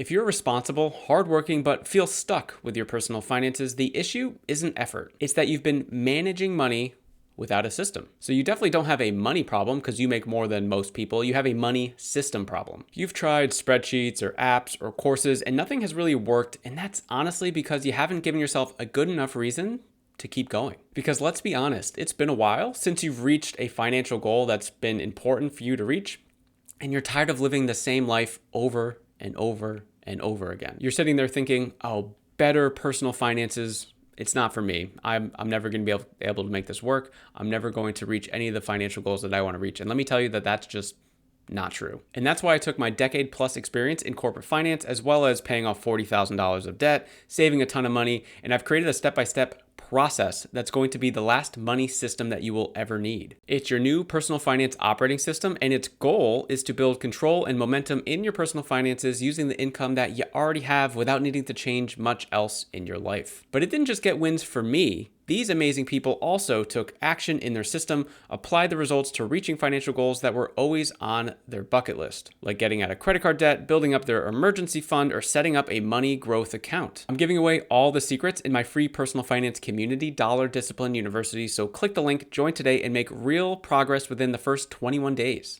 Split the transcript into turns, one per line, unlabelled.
If you're responsible, hardworking, but feel stuck with your personal finances, the issue isn't effort. It's that you've been managing money without a system. So you definitely don't have a money problem because you make more than most people. You have a money system problem. You've tried spreadsheets or apps or courses and nothing has really worked. And that's honestly because you haven't given yourself a good enough reason to keep going. Because let's be honest, it's been a while since you've reached a financial goal that's been important for you to reach, and you're tired of living the same life over and over and over again. You're sitting there thinking, oh, better personal finances, it's not for me. I'm never going to be able to make this work. I'm never going to reach any of the financial goals that I want to reach. And let me tell you that that's just not true. And that's why I took my decade plus experience in corporate finance, as well as paying off $40,000 of debt, saving a ton of money, and I've created a step-by-step process that's going to be the last money system that you will ever need. It's your new personal finance operating system, and its goal is to build control and momentum in your personal finances using the income that you already have without needing to change much else in your life. But it didn't just get wins for me. These amazing people also took action in their system, applied the results to reaching financial goals that were always on their bucket list, like getting out of credit card debt, building up their emergency fund, or setting up a money growth account. I'm giving away all the secrets in my free personal finance community, Dollar Discipline University, so click the link, join today, and make real progress within the first 21 days.